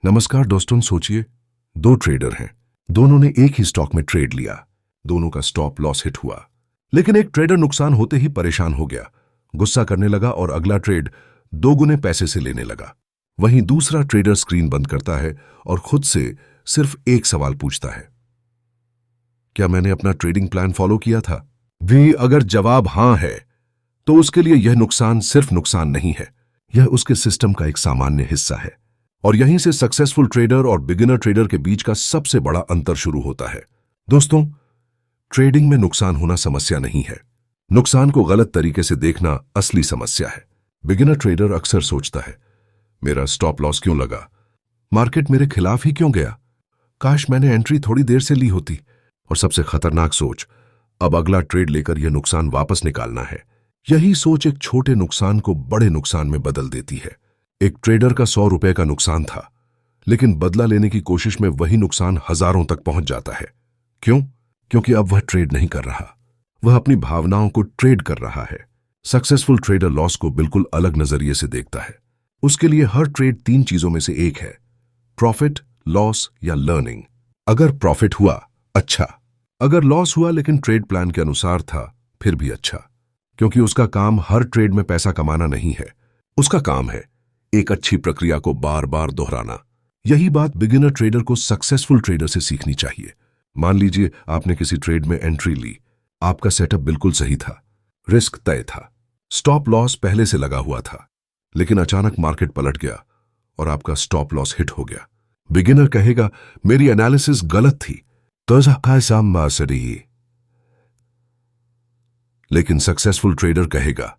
नमस्कार दोस्तों, सोचिए दो ट्रेडर हैं। दोनों ने एक ही स्टॉक में ट्रेड लिया। दोनों का स्टॉप लॉस हिट हुआ, लेकिन एक ट्रेडर नुकसान होते ही परेशान हो गया, गुस्सा करने लगा और अगला ट्रेड 2 गुने पैसे से लेने लगा। वहीं दूसरा ट्रेडर स्क्रीन बंद करता है और खुद से सिर्फ एक सवाल पूछता है, क्या मैंने अपना ट्रेडिंग प्लान फॉलो किया था? भी अगर जवाब हां है तो उसके लिए यह नुकसान सिर्फ नुकसान नहीं है, यह उसके सिस्टम का एक सामान्य हिस्सा है। और यहीं से सक्सेसफुल ट्रेडर और बिगिनर ट्रेडर के बीच का सबसे बड़ा अंतर शुरू होता है। दोस्तों, ट्रेडिंग में नुकसान होना समस्या नहीं है, नुकसान को गलत तरीके से देखना असली समस्या है। बिगिनर ट्रेडर अक्सर सोचता है, मेरा स्टॉप लॉस क्यों लगा? मार्केट मेरे खिलाफ ही क्यों गया? काश मैंने एंट्री थोड़ी देर से ली होती। और सबसे खतरनाक सोच, अब अगला ट्रेड लेकर यह नुकसान वापस निकालना है। यही सोच एक छोटे नुकसान को बड़े नुकसान में बदल देती है। एक ट्रेडर का 100 रुपए का नुकसान था, लेकिन बदला लेने की कोशिश में वही नुकसान हजारों तक पहुंच जाता है। क्यों? क्योंकि अब वह ट्रेड नहीं कर रहा, वह अपनी भावनाओं को ट्रेड कर रहा है। सक्सेसफुल ट्रेडर लॉस को बिल्कुल अलग नजरिए से देखता है। उसके लिए हर ट्रेड 3 चीजों में से एक है, प्रॉफिट, लॉस या लर्निंग। अगर प्रॉफिट हुआ, अच्छा। अगर लॉस हुआ लेकिन ट्रेड प्लान के अनुसार था, फिर भी अच्छा। क्योंकि उसका काम हर ट्रेड में पैसा कमाना नहीं है, उसका काम है एक अच्छी प्रक्रिया को बार बार दोहराना। यही बात बिगिनर ट्रेडर को सक्सेसफुल ट्रेडर से सीखनी चाहिए। मान लीजिए आपने किसी ट्रेड में एंट्री ली, आपका सेटअप बिल्कुल सही था, रिस्क तय था, स्टॉप लॉस पहले से लगा हुआ था, लेकिन अचानक मार्केट पलट गया और आपका स्टॉप लॉस हिट हो गया। बिगिनर कहेगा, मेरी एनालिसिस गलत थी, तो लेकिन सक्सेसफुल ट्रेडर कहेगा,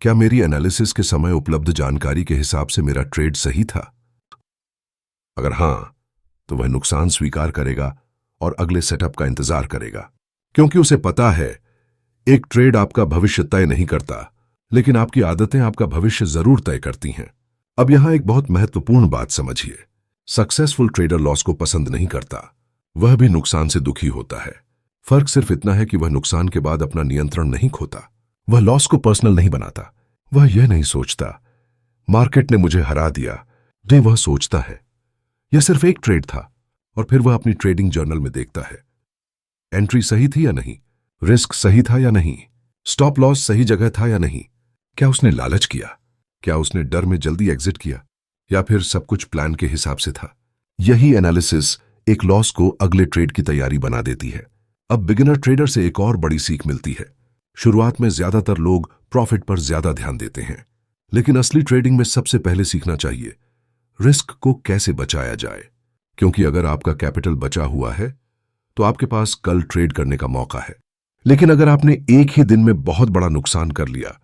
क्या मेरी एनालिसिस के समय उपलब्ध जानकारी के हिसाब से मेरा ट्रेड सही था? अगर हां, तो वह नुकसान स्वीकार करेगा और अगले सेटअप का इंतजार करेगा, क्योंकि उसे पता है एक ट्रेड आपका भविष्य तय नहीं करता, लेकिन आपकी आदतें आपका भविष्य जरूर तय करती हैं। अब यहां एक बहुत महत्वपूर्ण बात समझिए, सक्सेसफुल ट्रेडर लॉस को पसंद नहीं करता, वह भी नुकसान से दुखी होता है। फर्क सिर्फ इतना है कि वह नुकसान के बाद अपना नियंत्रण नहीं खोता, वह लॉस को पर्सनल नहीं बनाता। वह यह नहीं सोचता, मार्केट ने मुझे हरा दिया। नहीं, वह सोचता है, यह सिर्फ एक ट्रेड था। और फिर वह अपनी ट्रेडिंग जर्नल में देखता है, एंट्री सही थी या नहीं, रिस्क सही था या नहीं, स्टॉप लॉस सही जगह था या नहीं, क्या उसने लालच किया, क्या उसने डर में जल्दी एग्जिट किया, या फिर सब कुछ प्लान के हिसाब से था। यही एनालिसिस एक लॉस को अगले ट्रेड की तैयारी बना देती है। अब बिगिनर ट्रेडर से एक और बड़ी सीख मिलती है। शुरुआत में ज्यादातर लोग प्रॉफिट पर ज्यादा ध्यान देते हैं, लेकिन असली ट्रेडिंग में सबसे पहले सीखना चाहिए रिस्क को कैसे बचाया जाए। क्योंकि अगर आपका कैपिटल बचा हुआ है तो आपके पास कल ट्रेड करने का मौका है, लेकिन अगर आपने एक ही दिन में बहुत बड़ा नुकसान कर लिया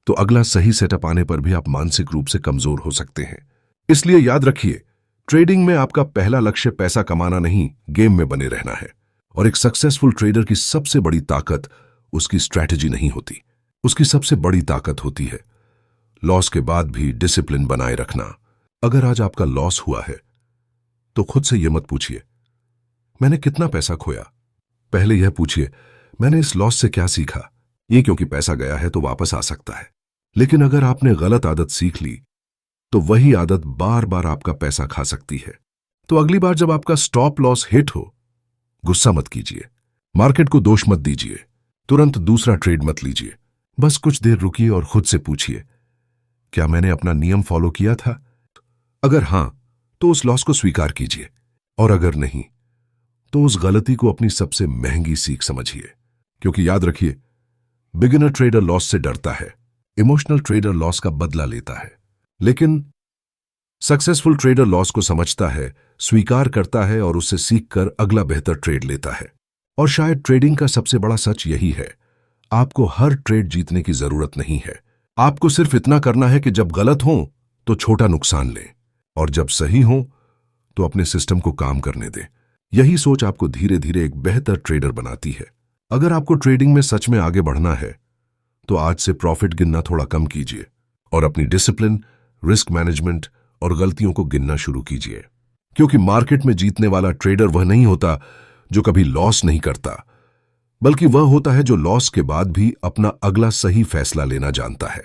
तो अगला सही सेटअप आने पर भी आप मानसिक रूप से कमजोर हो सकते हैं। इसलिए याद रखिए, ट्रेडिंग में आपका पहला लक्ष्य पैसा कमाना नहीं, गेम में बने रहना है। और एक सक्सेसफुल ट्रेडर की सबसे बड़ी ताकत उसकी स्ट्रैटेजी नहीं होती, उसकी सबसे बड़ी ताकत होती है लॉस के बाद भी डिसिप्लिन बनाए रखना। अगर आज आपका लॉस हुआ है तो खुद से यह मत पूछिए, मैंने कितना पैसा खोया। पहले यह पूछिए, मैंने इस लॉस से क्या सीखा। ये क्योंकि पैसा गया है तो वापस आ सकता है, लेकिन अगर आपने गलत आदत सीख ली तो वही आदत बार बार आपका पैसा खा सकती है। तो अगली बार जब आपका स्टॉप लॉस हिट हो, गुस्सा मत कीजिए, मार्केट को दोष मत दीजिए, तुरंत दूसरा ट्रेड मत लीजिए। बस कुछ देर रुकिए और खुद से पूछिए, क्या मैंने अपना नियम फॉलो किया था? अगर हां, तो उस लॉस को स्वीकार कीजिए, और अगर नहीं तो उस गलती को अपनी सबसे महंगी सीख समझिए। क्योंकि याद रखिए, बिगिनर ट्रेडर लॉस से डरता है, इमोशनल ट्रेडर लॉस का बदला लेता है, लेकिन सक्सेसफुल ट्रेडर लॉस को समझता है, स्वीकार करता है और उससे सीखकर अगला बेहतर ट्रेड लेता है। और शायद ट्रेडिंग का सबसे बड़ा सच यही है, आपको हर ट्रेड जीतने की जरूरत नहीं है। आपको सिर्फ इतना करना है कि जब गलत हो तो छोटा नुकसान लें, और जब सही हो तो अपने सिस्टम को काम करने दें। यही सोच आपको धीरे धीरे एक बेहतर ट्रेडर बनाती है। अगर आपको ट्रेडिंग में सच में आगे बढ़ना है तो आज से प्रॉफिट गिनना थोड़ा कम कीजिए और अपनी डिसिप्लिन, रिस्क मैनेजमेंट और गलतियों को गिनना शुरू कीजिए। क्योंकि मार्केट में जीतने वाला ट्रेडर वह नहीं होता जो कभी लॉस नहीं करता, बल्कि वह होता है जो लॉस के बाद भी अपना अगला सही फैसला लेना जानता है।